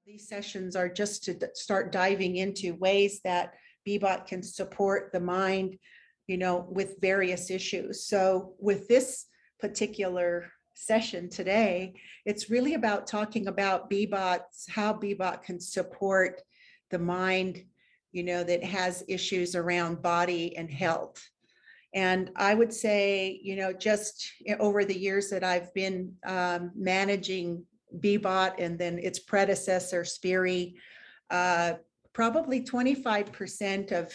These sessions are just to start diving into ways that Beebot can support the mind, with various issues. So with this particular session today, it's really about talking about how Beebot can support the mind, that has issues around body and health. And I would say, just over the years that I've been managing Beebot and then its predecessor, Spiri, probably 25% of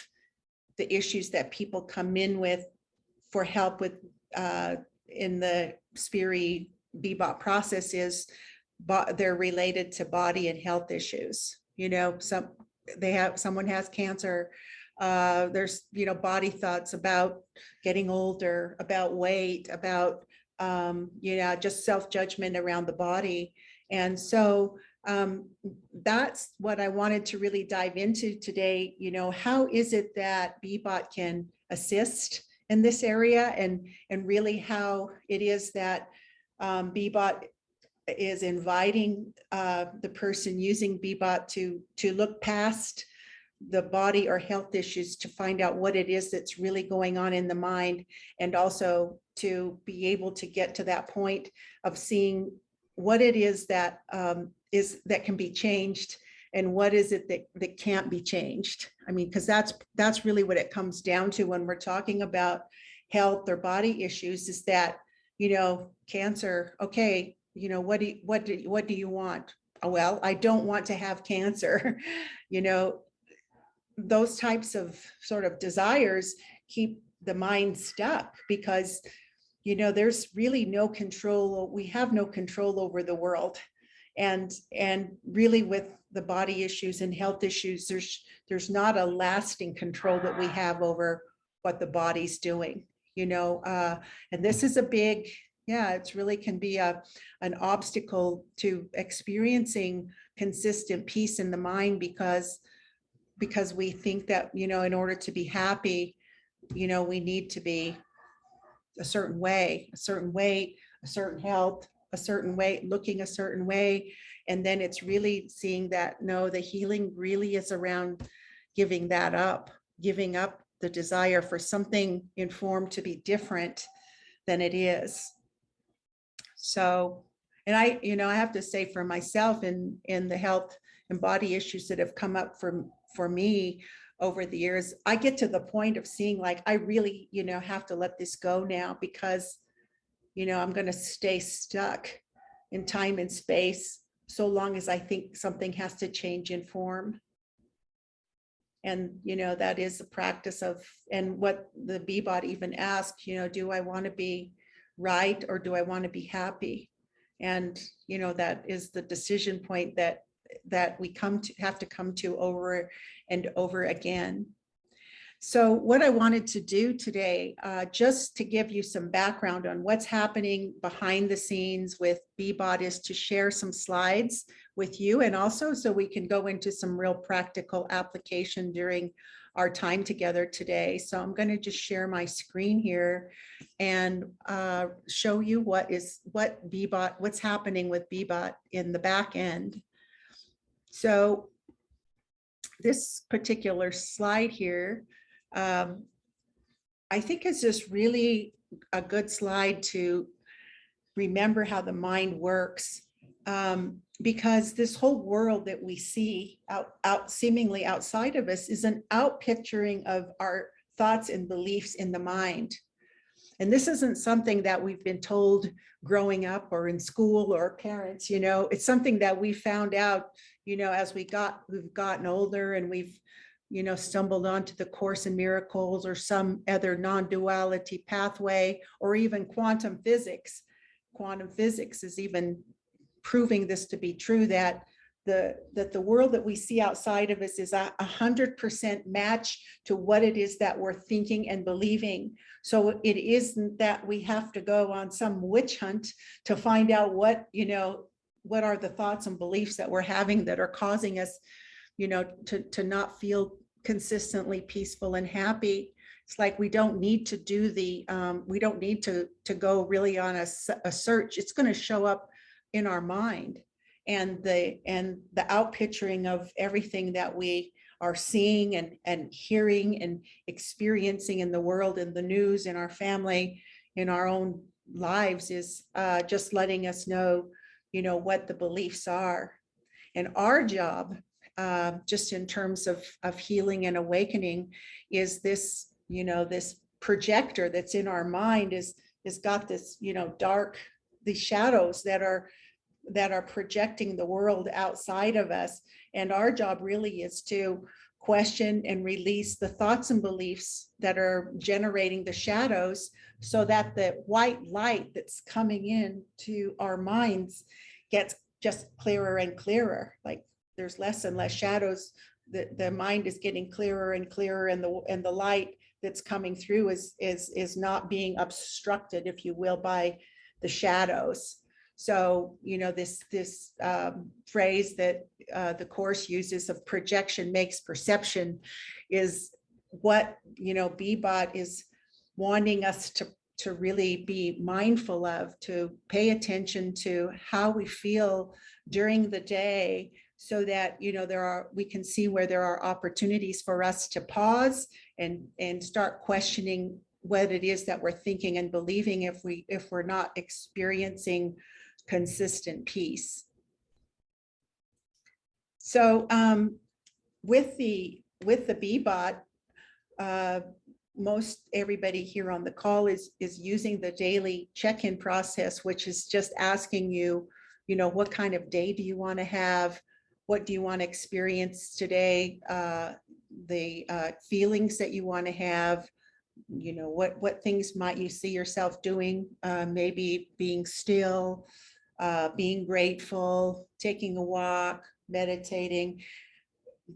the issues that people come in with for help with in the Spiri Beebot process is they're related to body and health issues. Someone has cancer. There's body thoughts about getting older, about weight, about just self-judgment around the body. And so that's what I wanted to really dive into today. How is it that Beebot can assist in this area, and really how it is that Beebot is inviting the person using Beebot to look past the body or health issues to find out what it is that's really going on in the mind, and also to be able to get to that point of seeing what it is that that can be changed, and what is it that can't be changed. I mean, because that's really what it comes down to when we're talking about health or body issues, is that, cancer, okay, what do you want? Oh, well, I don't want to have cancer. Those types of sort of desires keep the mind stuck, because there's really no control. We have no control over the world, and really with the body issues and health issues, there's not a lasting control that we have over what the body's doing. And this is a big, it really can be an obstacle to experiencing consistent peace in the mind, because we think that, in order to be happy, we need to be a certain way, a certain weight, a certain health, a certain way, looking a certain way. And then it's really seeing that, no, the healing really is around giving that up, giving up the desire for something in form to be different than it is. So, and I have to say, for myself, in the health and body issues that have come up for me over the years, I get to the point of seeing, like, I really, have to let this go now, because, I'm going to stay stuck in time and space so long as I think something has to change in form. And, that is the practice of, and what the Beebot even asked, do I want to be right, or do I want to be happy? And, that is the decision point that we have to come to over and over again. So what I wanted to do today, just to give you some background on what's happening behind the scenes with Beebot, is to share some slides with you, and also so we can go into some real practical application during our time together today. So I'm going to just share my screen here and show you what's happening with Beebot in the back end. So this particular slide here, I think is just really a good slide to remember how the mind works, because this whole world that we see out seemingly outside of us is an outpicturing of our thoughts and beliefs in the mind. And this isn't something that we've been told growing up or in school or parents, it's something that we found out, as we've gotten older, and we've, stumbled onto the Course in Miracles or some other non-duality pathway, or even quantum physics. Quantum physics is even proving this to be true, that the world that we see outside of us is 100% match to what it is that we're thinking and believing. So it isn't that we have to go on some witch hunt to find out what are the thoughts and beliefs that we're having that are causing us, to not feel consistently peaceful and happy. It's like we don't need to do we don't need to go really on a search. It's going to show up in our mind. the outpicturing of everything that we are seeing and hearing and experiencing in the world, in the news, in our family, in our own lives, is just letting us know, what the beliefs are. And our job, just in terms of healing and awakening, is this, this projector that's in our mind is got this, dark, these shadows that are projecting the world outside of us. And our job really is to question and release the thoughts and beliefs that are generating the shadows, so that the white light that's coming in to our minds gets just clearer and clearer. Like there's less and less shadows. The mind is getting clearer and clearer, and the light that's coming through is not being obstructed, if you will, by the shadows. So, this phrase that the Course uses of projection makes perception is what, Beebot is wanting us to really be mindful of, to pay attention to how we feel during the day, so that, we can see where there are opportunities for us to pause and start questioning what it is that we're thinking and believing, if we're not experiencing consistent peace. So with the Beebot, most everybody here on the call is using the daily check-in process, which is just asking you, what kind of day do you want to have? What do you want to experience today? The feelings that you want to have, what things might you see yourself doing? Maybe being still, being grateful, taking a walk, meditating.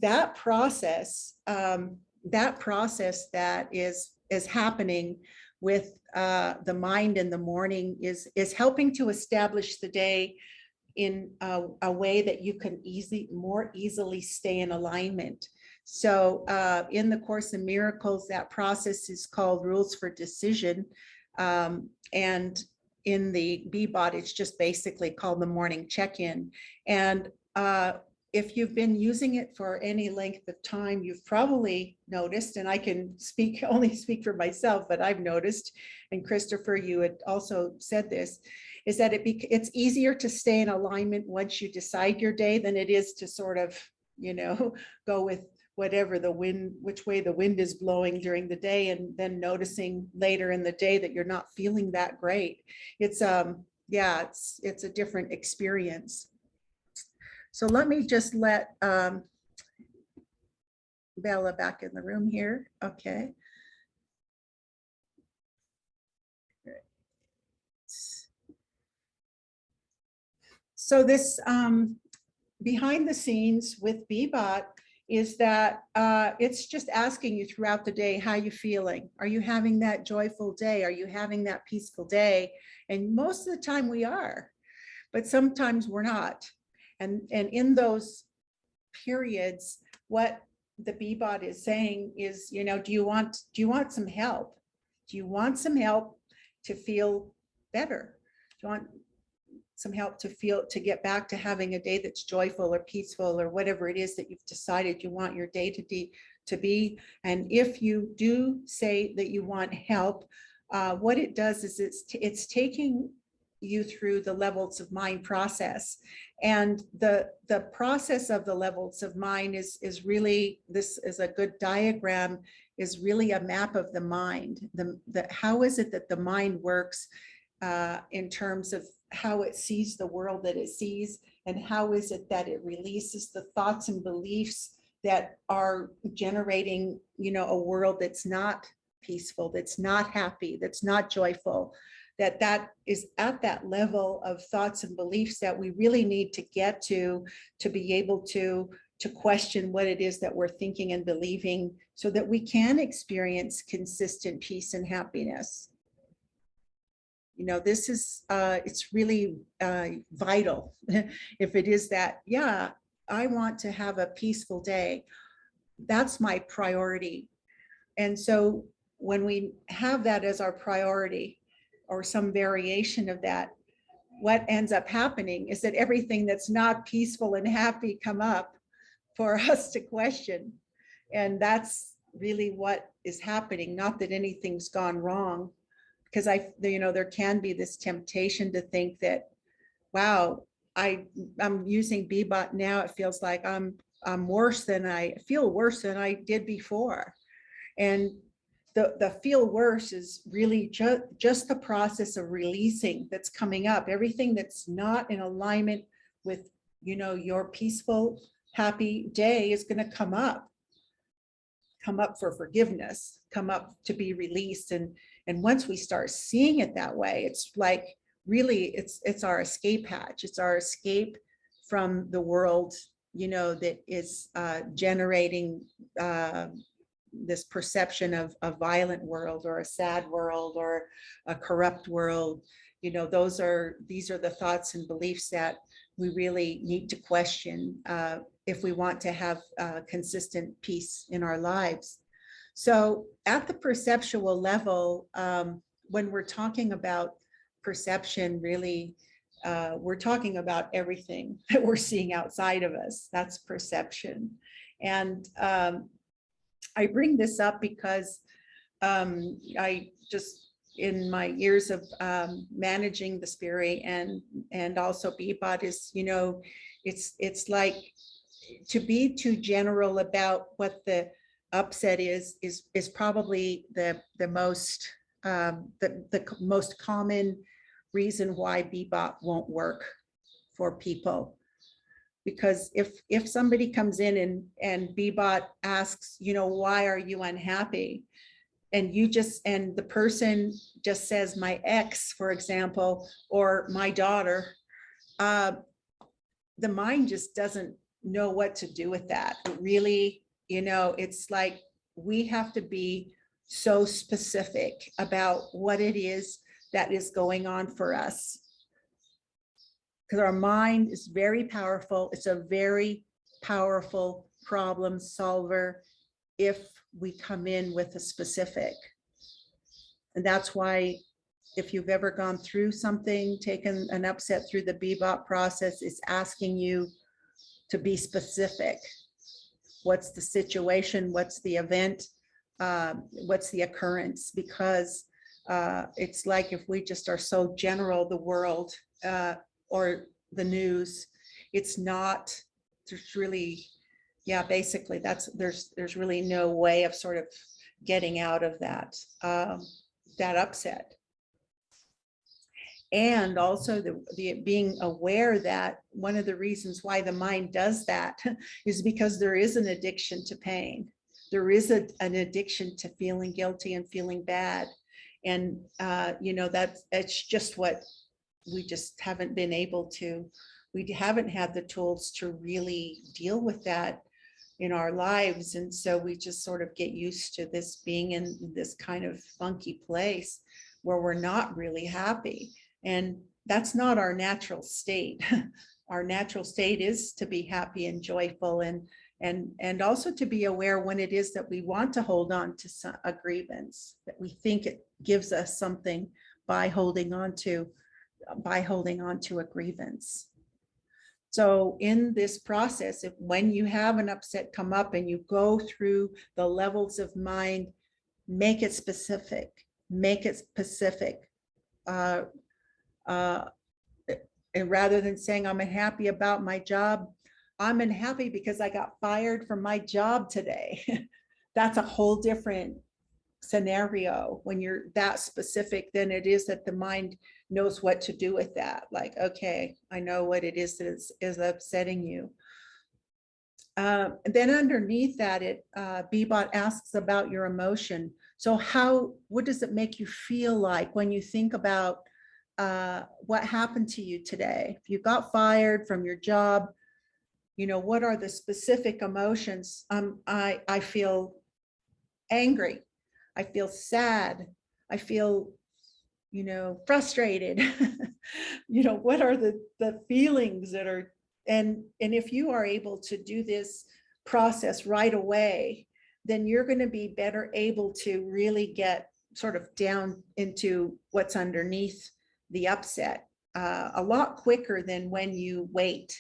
That process that is happening with the mind in the morning is helping to establish the day in a way that you can more easily stay in alignment. So in the Course in Miracles, that process is called Rules for Decision. And in the Beebot, it's just basically called the morning check-in. And if you've been using it for any length of time, you've probably noticed, and I can only speak for myself, but I've noticed, and Christopher, you had also said this, is that it's easier to stay in alignment once you decide your day than it is to sort of, go with whatever which way the wind is blowing during the day, and then noticing later in the day that you're not feeling that great. It's it's a different experience. So let me just let Bella back in the room here. Okay. So this behind the scenes with Beebot is that it's just asking you throughout the day, how you feeling? Are you having that joyful day? Are you having that peaceful day? And most of the time we are, but sometimes we're not. And in those periods, what the Beebot is saying is, do you want some help? Do you want some help to feel better? Do you want some help to get back to having a day that's joyful or peaceful, or whatever it is that you've decided you want your day to be? And if you do say that you want help, what it does is it's taking you through the levels of mind process. And the process of the levels of mind is really, this is a good diagram, is really a map of the mind. How is it that the mind works in terms of how it sees the world that it sees, and how is it that it releases the thoughts and beliefs that are generating, a world that's not peaceful, that's not happy, that's not joyful. That is at that level of thoughts and beliefs that we really need to get to be able to question what it is that we're thinking and believing, so that we can experience consistent peace and happiness. This is, it's really vital. If it is that, yeah, I want to have a peaceful day, that's my priority. And so when we have that as our priority, or some variation of that, what ends up happening is that everything that's not peaceful and happy come up for us to question. And that's really what is happening. Not that anything's gone wrong, because there can be this temptation to think that, wow, I'm using Beebot now. It feels like I'm worse than I feel worse than I did before. And the feel worse is really just the process of releasing that's coming up. Everything that's not in alignment with, your peaceful, happy day is going to come up for forgiveness, come up to be released. And once we start seeing it that way, it's like, really, it's our escape hatch. It's our escape from the world, that is generating this perception of a violent world, or a sad world, or a corrupt world. These are the thoughts and beliefs that we really need to question if we want to have consistent peace in our lives. So at the perceptual level, when we're talking about perception, really, we're talking about everything that we're seeing outside of us. That's perception. And I bring this up because I just, in my years of managing the spirit and also Beebot is, it's like, to be too general about what the upset is probably the most most common reason why Beebot won't work for people. Because if somebody comes in and Beebot asks, why are you unhappy? And the person just says, my ex, for example, or my daughter, the mind just doesn't know what to do with that. It really, it's like, we have to be so specific about what it is that is going on for us. Because our mind is very powerful. It's a very powerful problem solver if we come in with a specific. And that's why, if you've ever gone through something, taken an upset through the Beebot process, it's asking you to be specific. What's the situation? What's the event? What's the occurrence? Because it's like, if we just are so general, the world or the news, it's not, there's really, basically there's really no way of sort of getting out of that, that upset. And also the being aware that one of the reasons why the mind does that is because there is an addiction to pain. There is an addiction to feeling guilty and feeling bad. And, it's just what we just haven't been able to, we haven't had the tools to really deal with that in our lives. And so we just sort of get used to this being in this kind of funky place where we're not really happy. And that's not our natural state. Our natural state is to be happy and joyful, and also to be aware when it is that we want to hold on to a grievance, that we think it gives us something by holding on to a grievance. So in this process, when you have an upset come up and you go through the levels of mind, make it specific, and rather than saying, I'm unhappy about my job, I'm unhappy because I got fired from my job today. That's a whole different scenario when you're that specific. Then it is that the mind knows what to do with that. Like, okay, I know what it is that is upsetting you. Then underneath that, Beebot asks about your emotion. So what does it make you feel like when you think about what happened to you today? If you got fired from your job, what are the specific emotions? I feel angry. I feel sad. I feel, frustrated. What are the feelings that are, and if you are able to do this process right away, then you're going to be better able to really get sort of down into what's underneath the upset. a lot quicker than when you wait.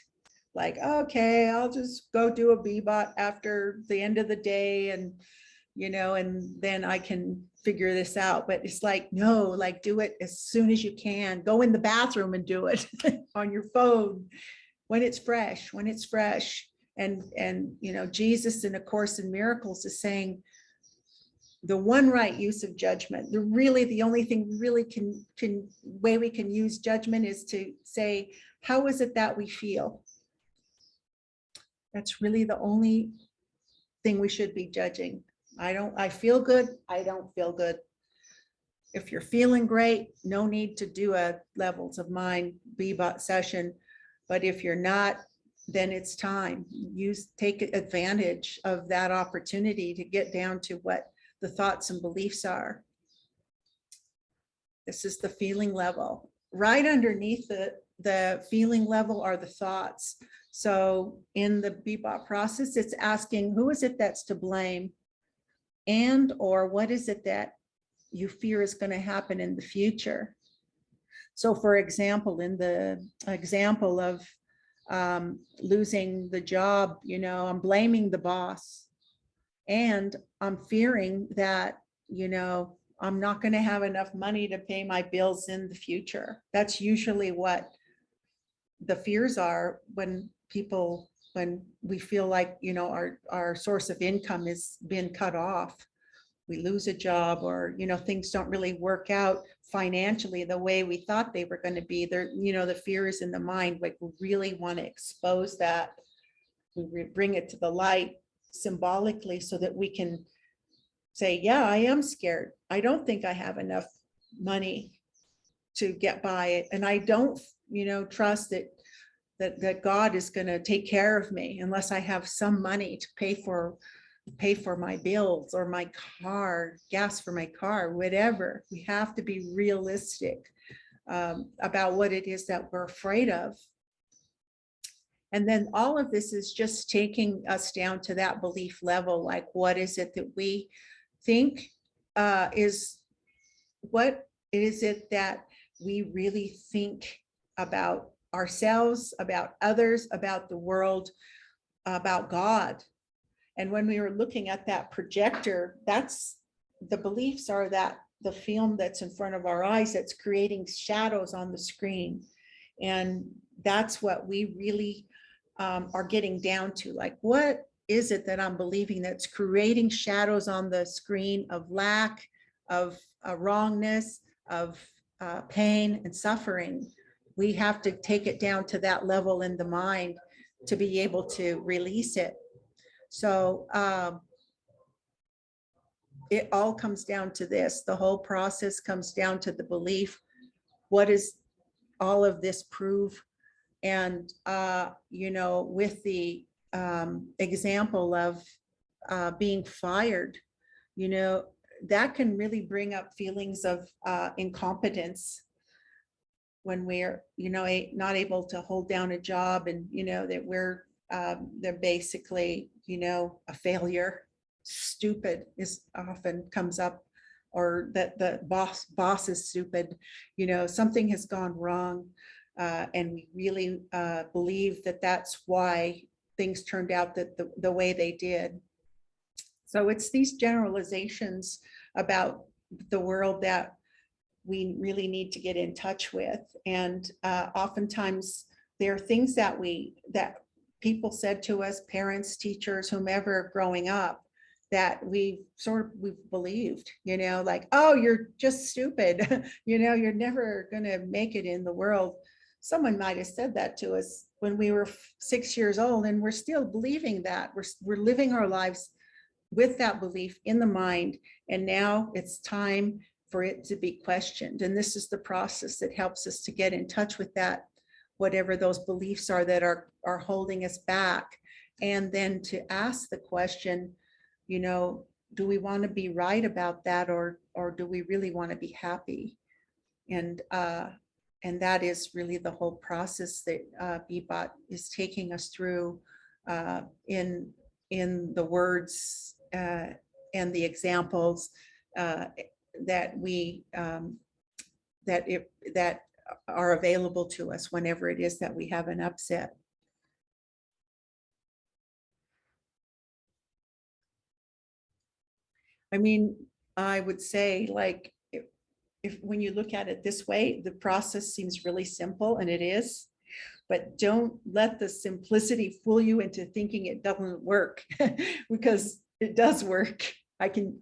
Like, okay, I'll just go do a Beebot after the end of the day, and and then I can figure this out. But it's like, no, like do it as soon as you can. Go in the bathroom and do it on your phone when it's fresh, And Jesus in A Course in Miracles is saying the one right use of judgment, the only thing we really can way we can use judgment is to say, how is it that we feel? That's really the only thing we should be judging. I feel good, I don't feel good. If you're feeling great, no need to do a levels of mind Beebot session. But if you're not, then it's time. Take advantage of that opportunity to get down to what the thoughts and beliefs are. This is the feeling level. Right underneath the feeling level are the thoughts. So in the Beebot process, it's asking, who is it that's to blame? And or what is it that you fear is going to happen in the future? So for example, in the example of losing the job, I'm blaming the boss, and I'm fearing that, I'm not going to have enough money to pay my bills in the future. That's usually what the fears are when we feel like, our source of income has been cut off. We lose a job, or, things don't really work out financially the way we thought they were going to be there. The fear is in the mind, but we really want to expose that. We bring it to the light symbolically so that we can say, yeah, I am scared. I don't think I have enough money to get by it. And I don't, trust that God is going to take care of me unless I have some money to pay for my bills or my car, gas for my car, whatever. We have to be realistic about what it is that we're afraid of. And then all of this is just taking us down to that belief level. Like, what is it that we think what is it that we really think about ourselves, about others, about the world, about God? And when we were looking at that projector, that's the beliefs are that the film that's in front of our eyes that's creating shadows on the screen. And that's what we really are getting down to. Like, what is it that I'm believing that's creating shadows on the screen of lack, of wrongness, of pain and suffering? We have to take it down to that level in the mind to be able to release it. So it all comes down to this. The whole process comes down to the belief. What does all of this prove? And, with the example of being fired, that can really bring up feelings of incompetence when we're, not able to hold down a job, and, that they're basically, a failure. Stupid is often comes up, or that the boss is stupid, something has gone wrong. And we really believe that that's why things turned out the way they did. So it's these generalizations about the world that we really need to get in touch with. And oftentimes there are things that people said to us, parents, teachers, whomever, growing up, that we've believed, like, oh, you're just stupid, you're never going to make it in the world. Someone might have said that to us when we were 6 years old, and we're still believing that. We're living our lives with that belief in the mind, and now it's time for it to be questioned. And this is the process that helps us to get in touch with that, whatever those beliefs are that are holding us back, and then to ask the question, do we want to be right about that, or do we really want to be happy? And that is really the whole process that Beebot is taking us through in the words and the examples that are available to us whenever it is that we have an upset. I mean, I would say, like, if when you look at it this way, the process seems really simple, and it is, but don't let the simplicity fool you into thinking it doesn't work, because it does work. I can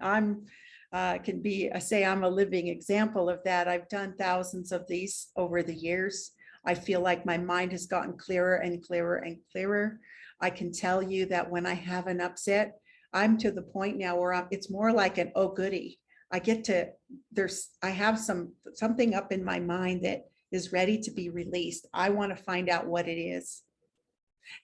say I'm a living example of that. I've done thousands of these over the years. I feel like my mind has gotten clearer and clearer and clearer. I can tell you that when I have an upset, I'm to the point now where it's more like an oh goody. I have something up in my mind that is ready to be released. I want to find out what it is.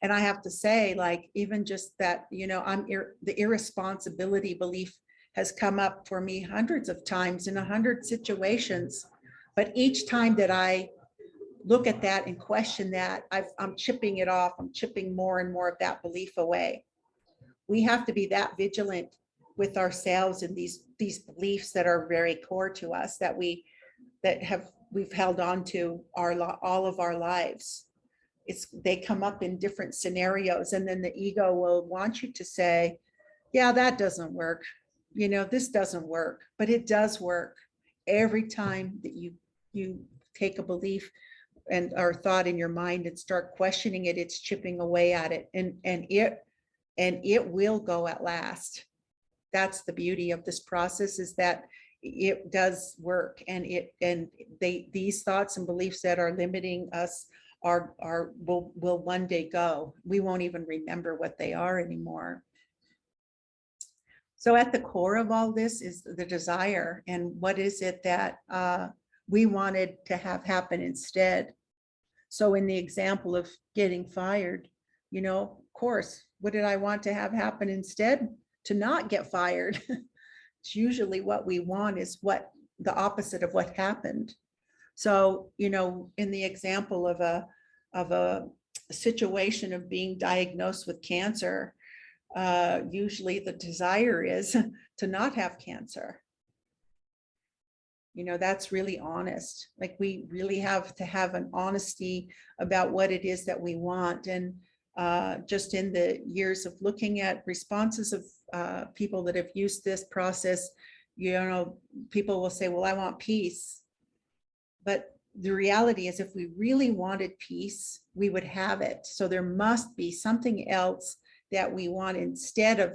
And I have to say, like, even just that, the irresponsibility belief has come up for me hundreds of times in 100 situations. But each time that I look at that and question that, I'm chipping it off. I'm chipping more and more of that belief away. We have to be that vigilant with ourselves and these beliefs that are very core to us, that we've held on to all of our lives. They come up in different scenarios, and then the ego will want you to say, yeah, that doesn't work. This doesn't work, but it does work. Every time that you take a belief and our thought in your mind and start questioning it, it's chipping away at it, and it will go at last. That's the beauty of this process, is that it does work, and these thoughts and beliefs that are limiting us will one day go. We won't even remember what they are anymore. So at the core of all this is the desire, and what is it that we wanted to have happen instead. So in the example of getting fired, of course, what did I want to have happen instead? To not get fired. It's usually what we want is the opposite of what happened. So, in the example of a situation of being diagnosed with cancer, usually the desire is to not have cancer. That's really honest. Like, we really have to have an honesty about what it is that we want. And just in the years of looking at responses of people that have used this process, people will say, well, I want peace. But the reality is, if we really wanted peace, we would have it. So there must be something else that we want instead of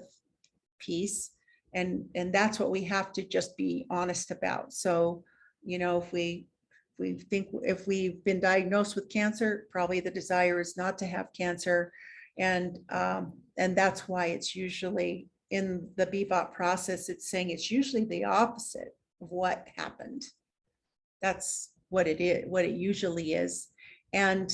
peace. And that's what we have to just be honest about. So, if we've been diagnosed with cancer, probably the desire is not to have cancer. And that's why it's usually in the Beebot process, it's saying it's usually the opposite of what happened. That's what it is, what it usually is. And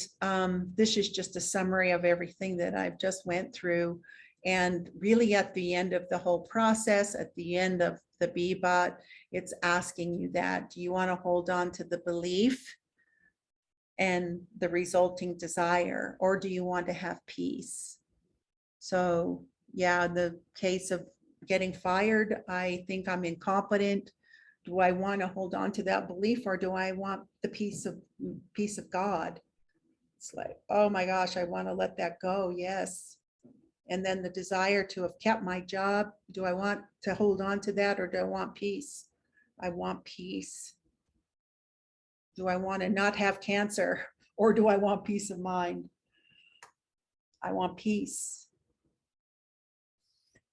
this is just a summary of everything that I've just went through. And really at the end of the whole process, at the end of the Beebot, it's asking you that, do you want to hold on to the belief and the resulting desire, or do you want to have peace? So yeah, in the case of getting fired, I think I'm incompetent. Do I want to hold on to that belief, or do I want the peace of God? It's like, oh my gosh, I want to let that go. Yes. And then the desire to have kept my job. Do I want to hold on to that, or do I want peace? I want peace. Do I want to not have cancer, or do I want peace of mind? I want peace.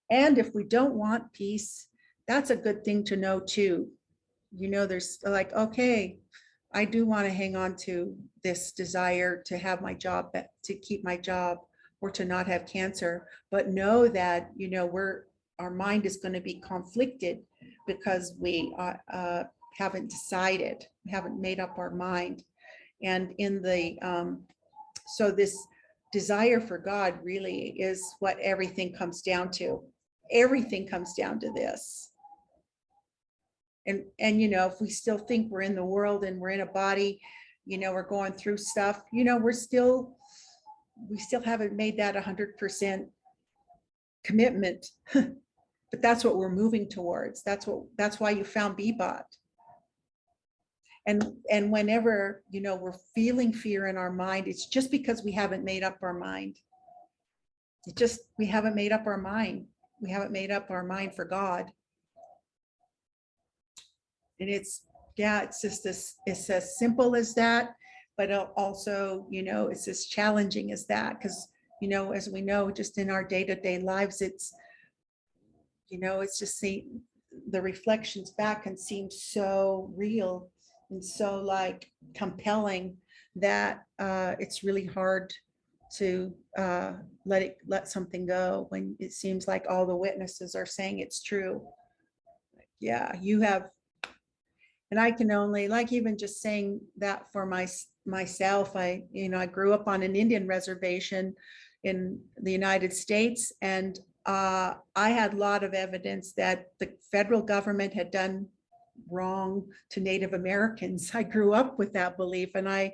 And if we don't want peace, that's a good thing to know too. There's like, okay, I do want to hang on to this desire to have my job, to keep my job, or to not have cancer, but know that, our mind is going to be conflicted because we haven't decided, haven't made up our mind. And so this desire for God really is what everything comes down to. Everything comes down to this. And if we still think we're in the world and we're in a body, we're going through stuff, we still haven't made that 100% commitment. But that's what we're moving towards. That's why you found Beebot. And whenever, you know, we're feeling fear in our mind, it's just because we haven't made up our mind. We haven't made up our mind. We haven't made up our mind for God. And yeah, it's just this, it's as simple as that, but also, you know, it's as challenging as that, because, you know, as we know, just in our day-to-day lives, it's, you know, it's just the reflections back can seem so real and so like compelling that it's really hard to let something go when it seems like all the witnesses are saying it's true. Yeah, you have, and I can only, like, even just saying that for myself, you know, I grew up on an Indian reservation in the United States, and I had a lot of evidence that the federal government had done wrong to Native Americans. I grew up with that belief, and I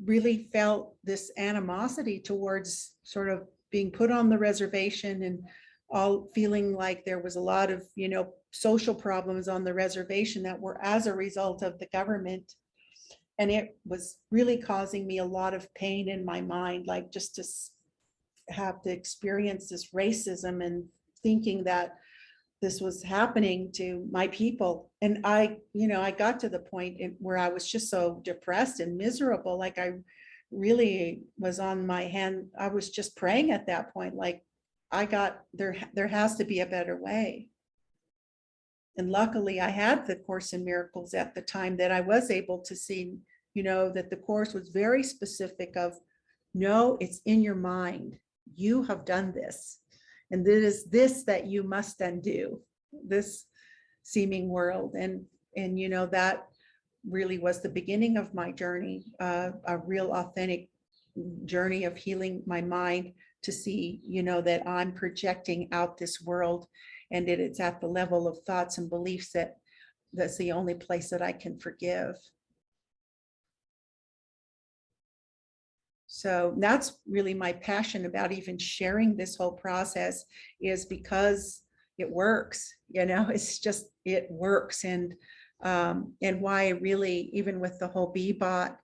really felt this animosity towards sort of being put on the reservation, and all feeling like there was a lot of, you know, social problems on the reservation that were as a result of the government. And it was really causing me a lot of pain in my mind, like just to have to experience this racism and thinking that this was happening to my people. And I, you know, I got to the point where I was just so depressed and miserable. Like I really was on my hand. I was just praying at that point, like there has to be a better way. And luckily I had the Course in Miracles at the time that I was able to see, you know, that the Course was very specific of, no, it's in your mind. You have done this. And it is this that you must undo, this seeming world. And you know, that really was the beginning of my journey, a real authentic journey of healing my mind to see, you know, that I'm projecting out this world, and that it's at the level of thoughts and beliefs that's the only place that I can forgive. So that's really my passion about even sharing this whole process, is because it works, you know, it's just, it works. And why I really, even with the whole Beebot,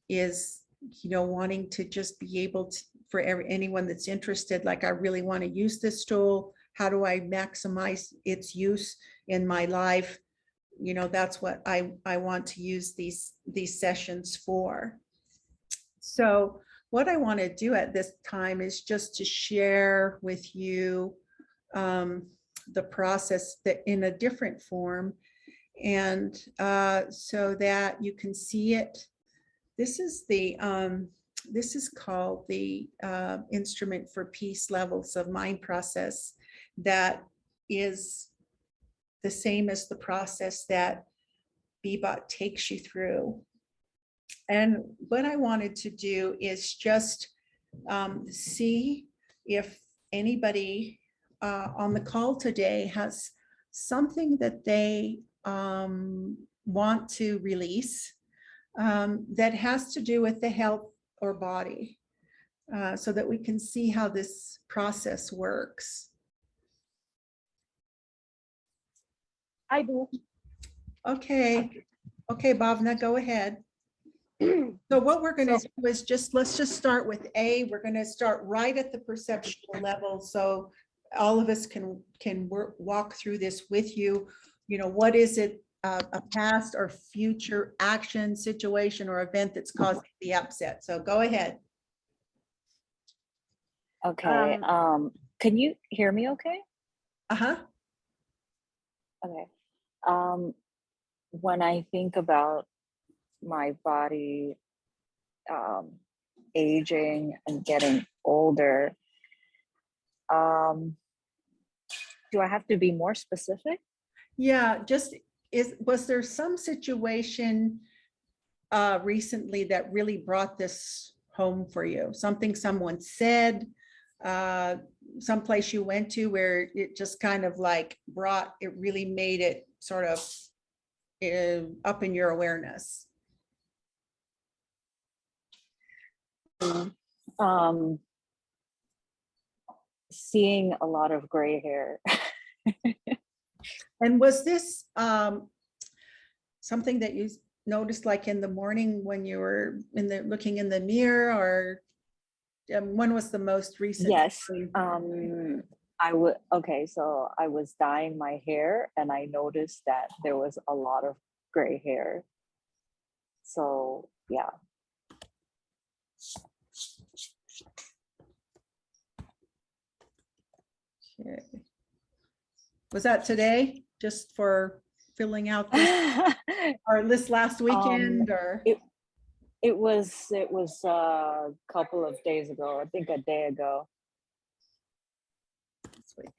is, you know, wanting to just be able to, for anyone that's interested, like, I really want to use this tool. How do I maximize its use in my life? You know, that's what I want to use these sessions for. So what I want to do at this time is just to share with you the process that in a different form, and so that you can see it. This is called the Instrument for Peace Levels of Mind process, that is the same as the process that Beebot takes you through. And what I wanted to do is just see if anybody on the call today has something that they want to release that has to do with the health or body, so that we can see how this process works. I do. Okay, Bhavna, go ahead. So what we're going to do is let's just start with A. We're going to start right at the perceptual level, so all of us can walk through this with you. You know, what is it, a past or future action, situation, or event that's causing the upset? So go ahead. Okay. Can you hear me okay? Uh-huh. Okay. When I think about my body aging and getting older, do I have to be more specific? Yeah, was there some situation recently that really brought this home for you? Something someone said, someplace you went to where it just kind of like really made it sort of up in your awareness? Seeing a lot of gray hair. And was this something that noticed like in the morning when you were looking in the mirror, or when was the most recent? Yes. feeling? Okay, so I was dyeing my hair and I noticed that there was a lot of gray hair. So yeah. Okay. Was that today? Just for filling out this, or this last weekend, or? it it was a couple of days ago, I think a day ago. This week.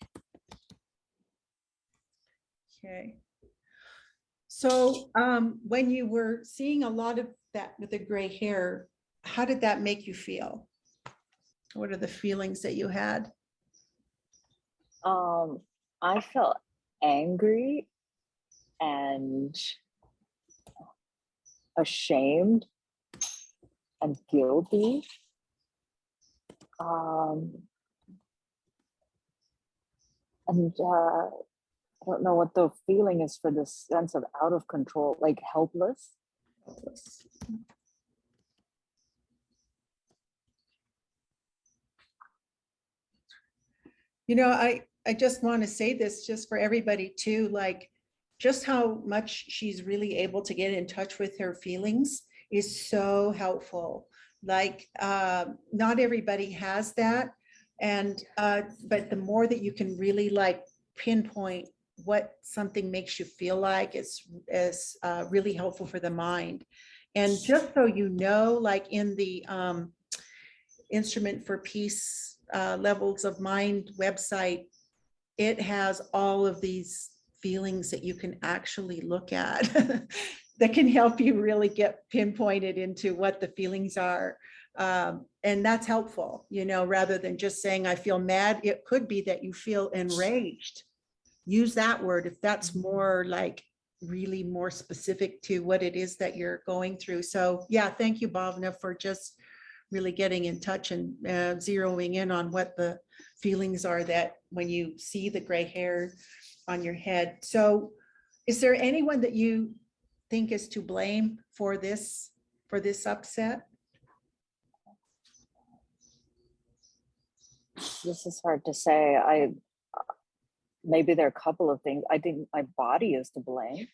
Okay. So when you were seeing a lot of that with the gray hair, how did that make you feel? What are the feelings that you had? I felt angry and ashamed and guilty. And I don't know what the feeling is for this sense of out of control, like helpless. You know, I just want to say this just for everybody too, like just how much she's really able to get in touch with her feelings is so helpful. Like not everybody has that. And but the more that you can really like pinpoint what something makes you feel like is really helpful for the mind. And just so you know, like in the Instrument for Peace Levels of Mind website, it has all of these feelings that you can actually look at that can help you really get pinpointed into what the feelings are. And that's helpful, you know, rather than just saying, I feel mad. It could be that you feel enraged. Use that word if that's more like really more specific to what it is that you're going through. So yeah, thank you, Bhavna, for just really getting in touch and zeroing in on what the feelings are that when you see the gray hair on your head. So is there anyone that you think is to blame for this upset? This is hard to say. Maybe there are a couple of things. I think my body is to blame.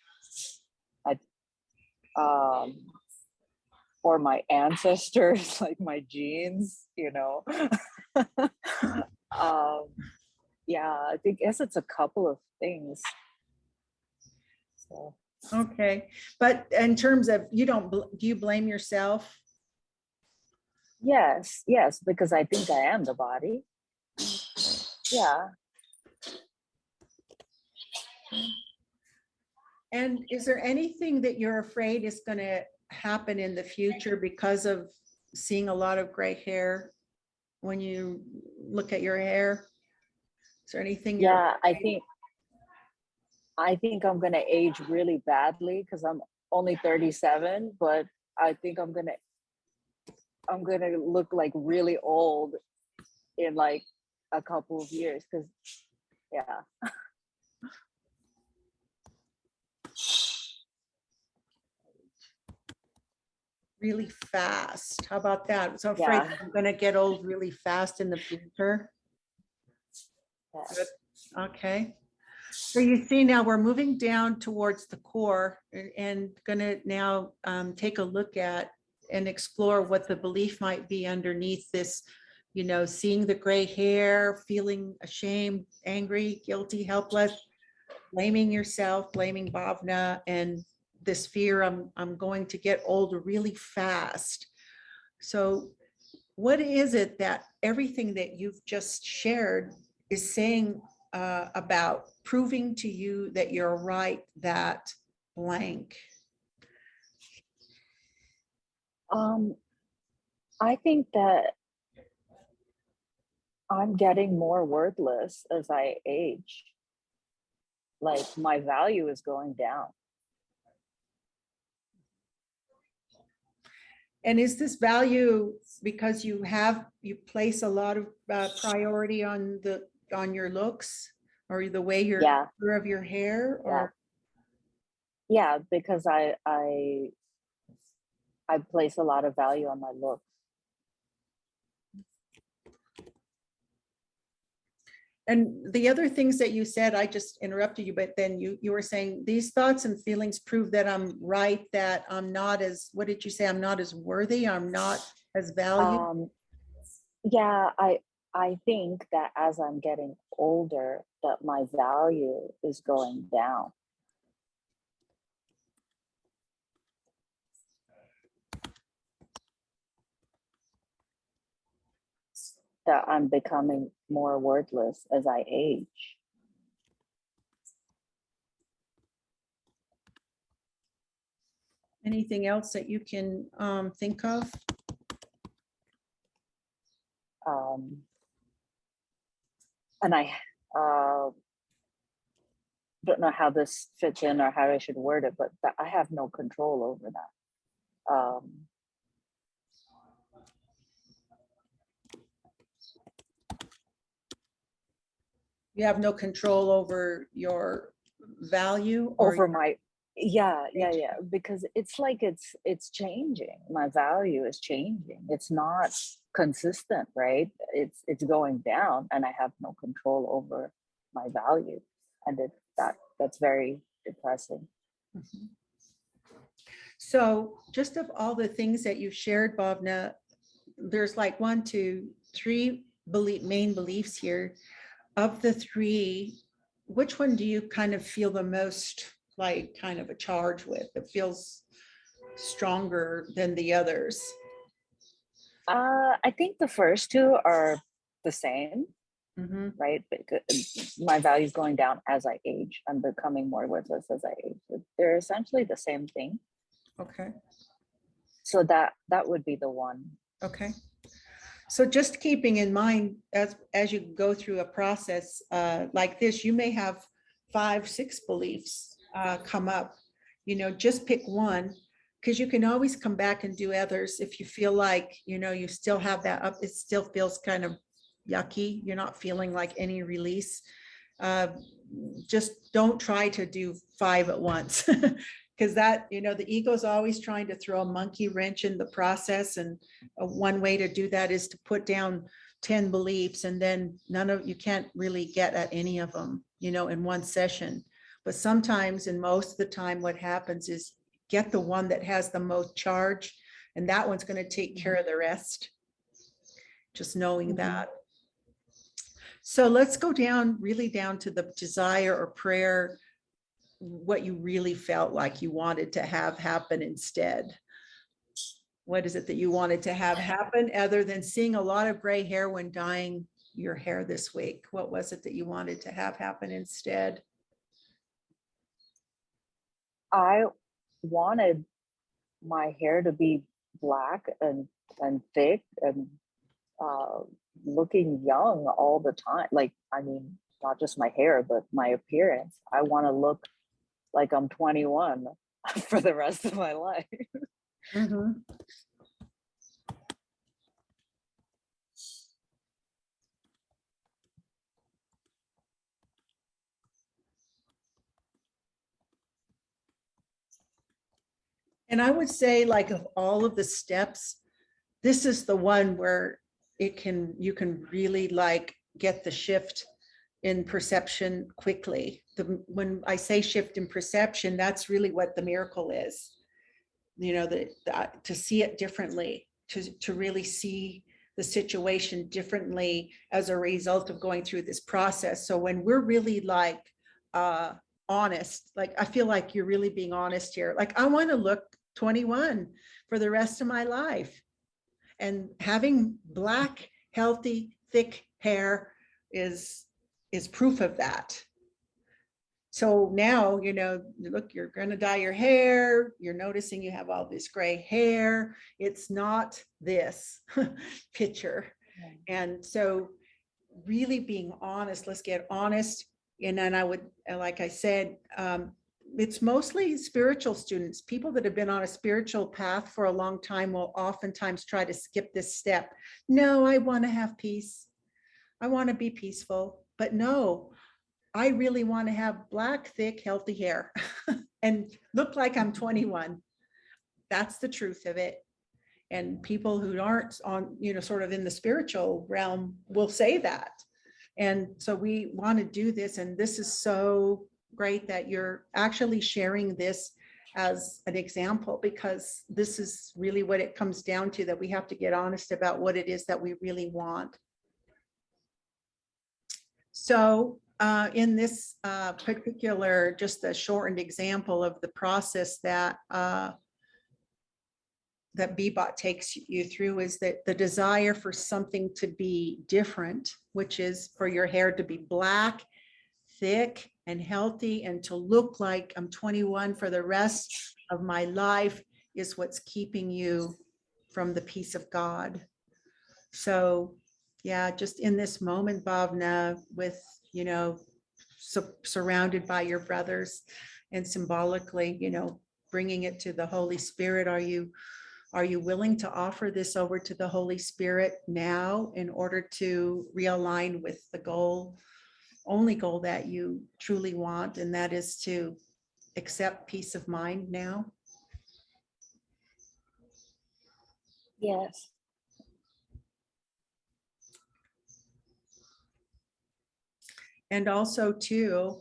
Or my ancestors, like my genes, you know. Yeah, I guess it's a couple of things. So. Okay, but in terms of do you blame yourself? Yes, because I think I am the body. Yeah. And is there anything that you're afraid is going to happen in the future because of seeing a lot of gray hair when you look at your hair? Is there anything? Yeah, I think I'm gonna age really badly because I'm only 37, but I think I'm gonna look like really old in like a couple of years because yeah. Really fast. How about that? So afraid I'm going to get old really fast in the future. Yes. Okay. So you see now we're moving down towards the core and going to now take a look at and explore what the belief might be underneath this, you know, seeing the gray hair, feeling ashamed, angry, guilty, helpless, blaming yourself, blaming Bhavna, and this fear I'm going to get old really fast. So what is it that everything that you've just shared is saying about proving to you that you're right, that blank? I think that I'm getting more worthless as I age. Like my value is going down. And is this value because you place a lot of priority on your looks or the way you're of your hair? Or yeah, because I I place a lot of value on my looks. And the other things that you said, I just interrupted you, but then you were saying these thoughts and feelings prove that I'm right, that I'm not as, what did you say? I'm not as worthy, I'm not as valued. Yeah, I think that as I'm getting older, that my value is going down. That I'm becoming more worthless as I age. Anything else that you can think of? And I don't know how this fits in or how I should word it, but that I have no control over that. You have no control over your value or Over my, yeah, because it's like it's changing. My value is changing. It's not consistent, right? It's going down, and I have no control over my value, and that's very depressing. Mhm. So just of all the things that you've shared, Bhavna, there's like 1, 2, 3 main beliefs here. Of the 3, which one do you kind of feel the most like kind of a charge with? It feels stronger than the others. I think the first 2 are the same, Mhm. right? Because my value is going down as I age. I'm becoming more worthless as I age. They're essentially the same thing. Okay. So that would be the one. Okay. So just keeping in mind as you go through a process like this, you may have 5, 6 beliefs come up. Just pick one, because you can always come back and do others if you feel like you still have that up. It still feels kind of yucky. You're not feeling like any release. Just don't try to do 5 at once. Because the ego is always trying to throw a monkey wrench in the process. And one way to do that is to put down 10 beliefs, and then you can't really get at any of them, in one session. But sometimes, and most of the time, what happens is get the one that has the most charge, and that one's going to take care of the rest. Just knowing that. So let's go really down to the desire or prayer, what you really felt like you wanted to have happen instead. What is it that you wanted to have happen other than seeing a lot of gray hair when dyeing your hair this week? What was it that you wanted to have happen instead? I wanted my hair to be black and thick and looking young all the time. Like, I mean, not just my hair, but my appearance. I want to look like I'm 21 for the rest of my life. Mm-hmm. And I would say, like, of all of the steps, this is the one where you can really like get the shift in perception quickly. When I say shift in perception, that's really what the miracle is. To see it differently, to really see the situation differently as a result of going through this process. So when we're really like honest, like I feel like you're really being honest here. Like, I want to look 21 for the rest of my life. And having black, healthy, thick hair is proof of that. So now, look, you're going to dye your hair. You're noticing you have all this gray hair. It's not this picture. And so really being honest, let's get honest. And then I would, like I said, it's mostly spiritual students. People that have been on a spiritual path for a long time will oftentimes try to skip this step. No, I want to have peace. I want to be peaceful. But no, I really want to have black, thick, healthy hair and look like I'm 21. That's the truth of it. And people who aren't on, sort of in the spiritual realm will say that. And so we want to do this. And this is so great that you're actually sharing this as an example, because this is really what it comes down to, that we have to get honest about what it is that we really want. So in this particular, just a shortened example of the process that that Beebot takes you through, is that the desire for something to be different, which is for your hair to be black, thick, and healthy, and to look like I'm 21 for the rest of my life, is what's keeping you from the peace of God. So yeah, just in this moment, Bhavna, with, surrounded by your brothers, and symbolically, bringing it to the Holy Spirit, are you willing to offer this over to the Holy Spirit now in order to realign with the only goal that you truly want, and that is to accept peace of mind now? Yes. And also too,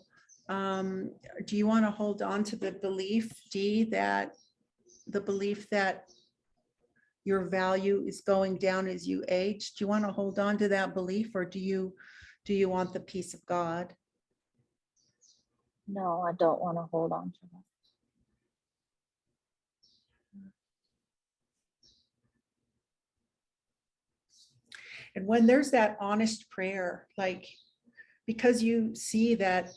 do you want to hold on to the belief, Dee, that your value is going down as you age? Do you want to hold on to that belief, or do you want the peace of God? No, I don't want to hold on to that. And when there's that honest prayer, like, because you see that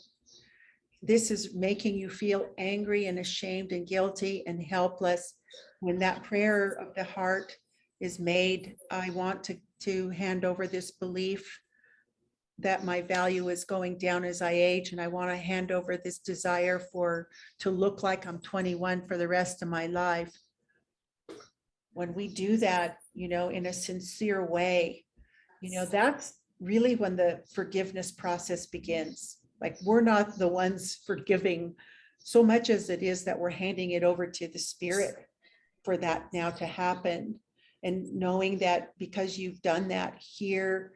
this is making you feel angry and ashamed and guilty and helpless, when that prayer of the heart is made, I want to hand over this belief that my value is going down as I age, and I want to hand over this desire to look like I'm 21 for the rest of my life. When we do that, in a sincere way, that's really when the forgiveness process begins. Like, we're not the ones forgiving so much as it is that we're handing it over to the Spirit for that now to happen. And knowing that because you've done that here,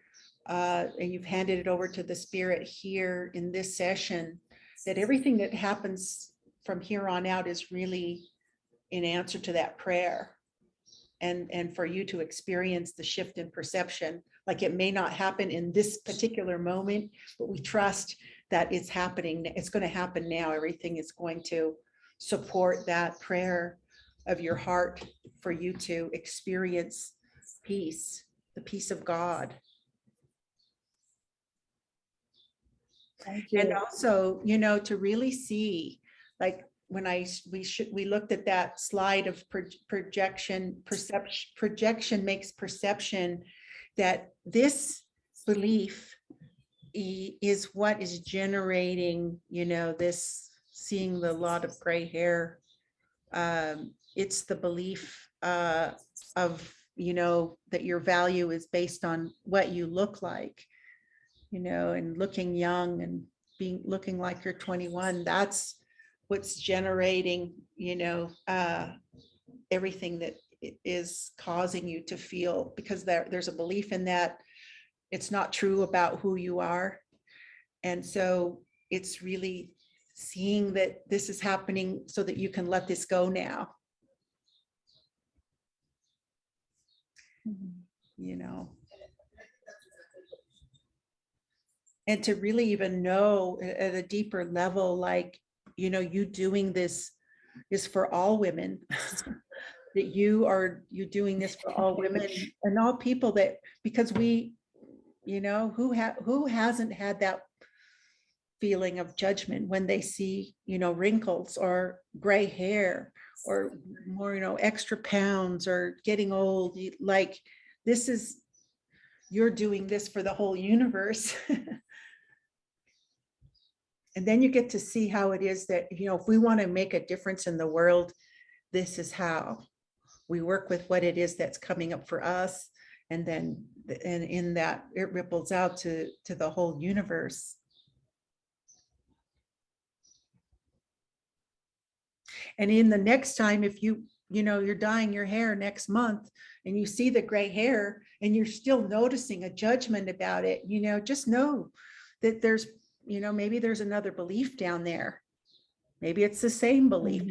and you've handed it over to the Spirit here in this session, that everything that happens from here on out is really in answer to that prayer. And for you to experience the shift in perception. Like, it may not happen in this particular moment, but we trust that it's happening. It's going to happen now. Everything is going to support that prayer of your heart for you to experience peace, the peace of God. Thank you. And also, to really see, like, when we looked at that slide of projection makes perception, that this belief is what is generating, this seeing the lot of gray hair. It's the belief of, that your value is based on what you look like, and looking young and looking like you're 21. That's what's generating, everything that is causing you to feel, because there's a belief in that it's not true about who you are. And so it's really seeing that this is happening so that you can let this go now. And to really even know at a deeper level, like, you doing this is for all women. That you're doing this for all women and all people, that because we, who hasn't had that feeling of judgment when they see, wrinkles or gray hair or more, extra pounds or getting old. Like, you're doing this for the whole universe. And then you get to see how it is that, if we want to make a difference in the world, this is how we work with what it is that's coming up for us. And then, and in that, it ripples out to the whole universe. And in the next time, if you you know, you're dyeing your hair next month and you see the gray hair and you're still noticing a judgment about it, you know, just know that there's, you know, maybe there's another belief down there. Maybe it's the same belief,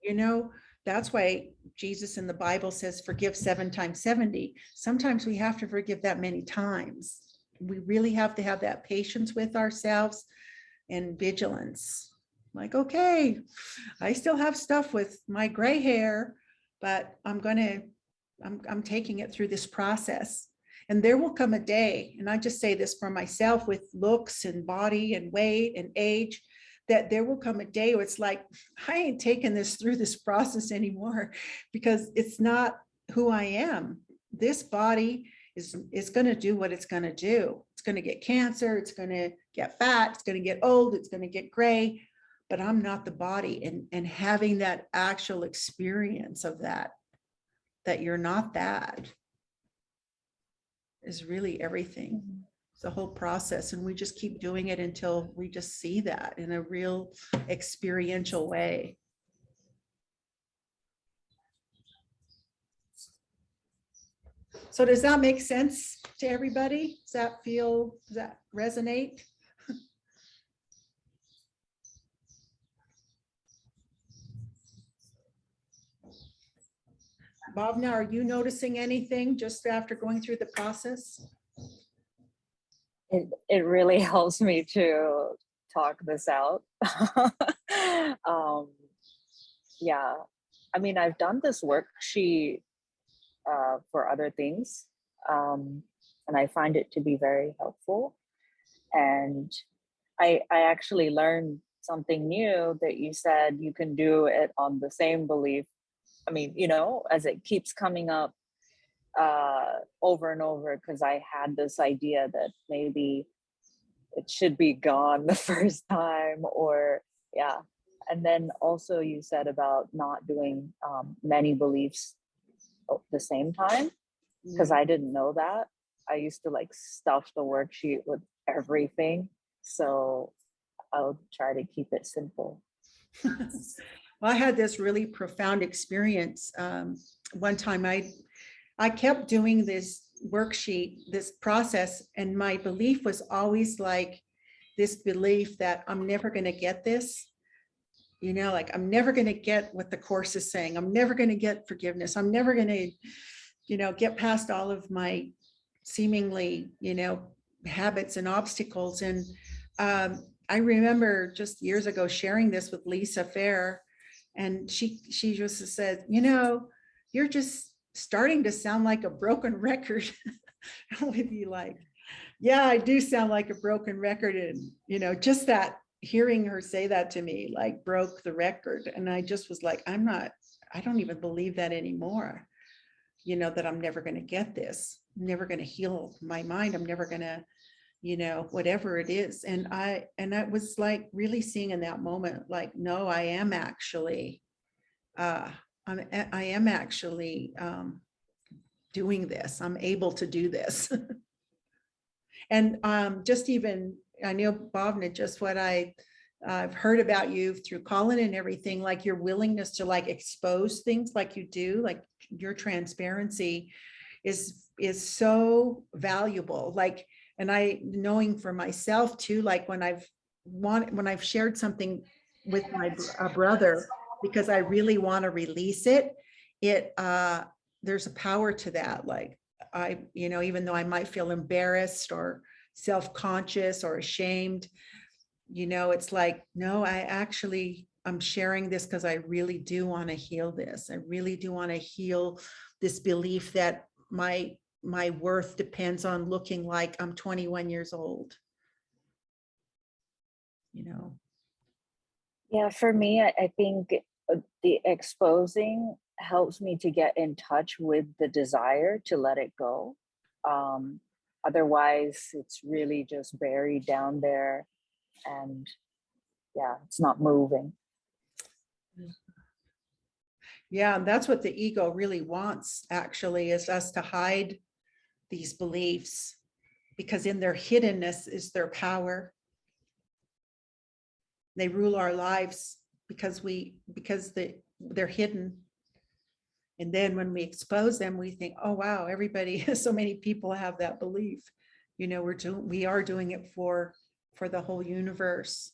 you know. That's why Jesus in the Bible says, forgive 7 times 70. Sometimes we have to forgive that many times. We really have to have that patience with ourselves and vigilance. Like, okay, I still have stuff with my gray hair, but I'm taking it through this process. And there will come a day, and I just say this for myself with looks and body and weight and age, that there will come a day where it's like, I ain't taking this through this process anymore, because it's not who I am. This body is going to do what it's going to do. It's going to get cancer. It's going to get fat. It's going to get old. It's going to get gray, but I'm not the body. And having that actual experience of that you're not that, is really everything. It's the whole process. And we just keep doing it until we just see that in a real experiential way. So does that make sense to everybody? Does that resonate? Bhavna, are you noticing anything just after going through the process? It really helps me to talk this out. Yeah, I mean, I've done this worksheet for other things, and I find it to be very helpful. And I actually learned something new, that you said you can do it on the same belief. I mean, you know, as it keeps coming up over and over, because I had this idea that maybe it should be gone the first time, or yeah. And then also you said about not doing many beliefs at the same time, because I didn't know that. I used to like stuff the worksheet with everything. So I'll try to keep it simple. Well, I had this really profound experience. One time I kept doing this worksheet, this process, and my belief was always like this belief that I'm never going to get this. You know, like I'm never going to get what the course is saying. I'm never going to get forgiveness. I'm never going to, you know, get past all of my seemingly, you know, habits and obstacles. And I remember just years ago sharing this with Lisa Fair, and she just said, you know, you're just starting to sound like a broken record. I would be like, yeah, I do sound like a broken record. And, you know, just that, hearing her say that to me, like broke the record. And I just was like, I don't even believe that anymore. You know, that I'm never going to get this. I'm never going to heal my mind. I'm never going to, you know, whatever it is. And I was like really seeing in that moment, like, no, I am actually, I am actually doing this. I'm able to do this. And just even, I know, Bhavna, just what I've heard about you through Colin and everything, like your willingness to like expose things like you do, like your transparency is so valuable. Like, and I knowing for myself too, like when I've shared something with my brother, because I really want to release it, there's a power to that. Like you know, even though I might feel embarrassed or self-conscious or ashamed, you know, it's like, no, I'm sharing this because I really do want to heal this. I really do want to heal this belief that my worth depends on looking like I'm 21 years old, you know. Yeah, for me, I think the exposing helps me to get in touch with the desire to let it go. Otherwise, it's really just buried down there, and yeah, it's not moving. Yeah, and that's what the ego really wants, actually, is us to hide these beliefs, because in their hiddenness is their power. They rule our lives because they're hidden. And then when we expose them, we think, oh, wow, everybody, so many people have that belief. You know, we are doing it for the whole universe.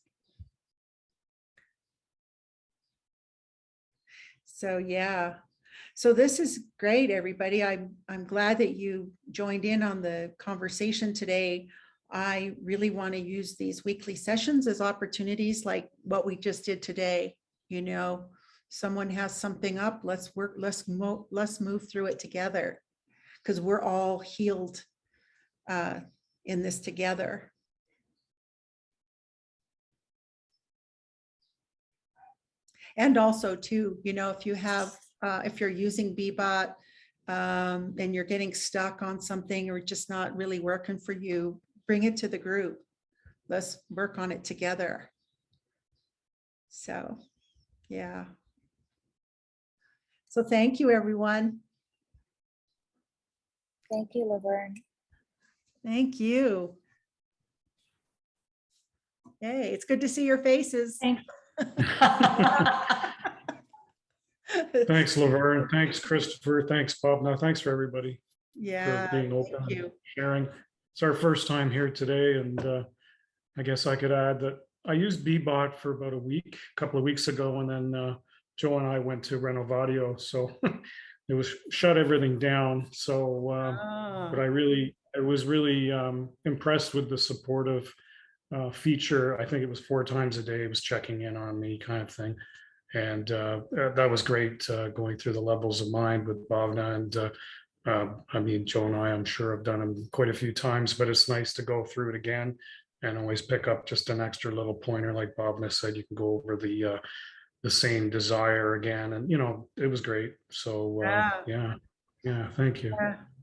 So, yeah. So this is great, everybody. I'm glad that you joined in on the conversation today. I really want to use these weekly sessions as opportunities like what we just did today. You know, someone has something up, let's work, let's move through it together, because we're all healed in this together. And also too, you know, if you have, if you're using Beebot and you're getting stuck on something or just not really working for you, bring it to the group. Let's work on it together. So, yeah. So thank you, everyone. Thank you, Laverne. Thank you. Hey, it's good to see your faces. Thanks. Thanks, Laverne. Thanks, Christopher. Thanks, Bob. No, thanks for everybody Yeah, for being open thank and you. sharing. It's our first time here today, and I guess I could add that I used Beebot for about a couple of weeks ago, and then Joe and I went to Renovadio, so it was shut everything down. So, but I was really impressed with the supportive feature. I think it was 4 times a day. It was checking in on me, kind of thing. And that was great, going through the levels of mind with Bhavna. And I mean, Joe and I, I'm sure, have done them quite a few times, but it's nice to go through it again and always pick up just an extra little pointer. Like Bhavna said, you can go over the same desire again. And, you know, it was great. So yeah, thank you.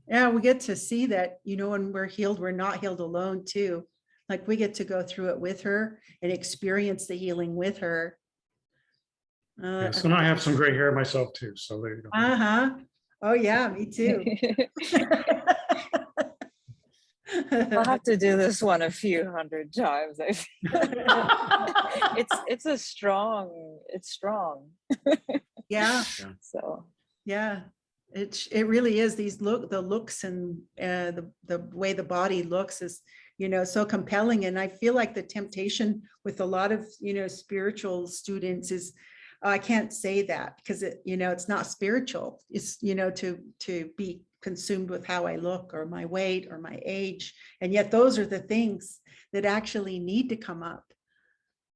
Yeah, we get to see that, you know, when we're healed, we're not healed alone too. Like we get to go through it with her and experience the healing with her. Yes, and I have some gray hair myself too. So there you go. Oh yeah, me too. I'll have to do this one a few hundred times. I feel. It's strong. Yeah. So Yeah, it really is. These the looks and the way the body looks is, you know, so compelling. And I feel like the temptation with a lot of, you know, spiritual students is, I can't say that because it, you know, it's not spiritual. It's, you know, to be consumed with how I look or my weight or my age. And yet those are the things that actually need to come up,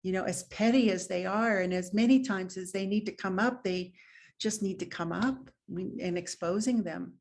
you know, as petty as they are. And as many times as they need to come up, they just need to come up and exposing them.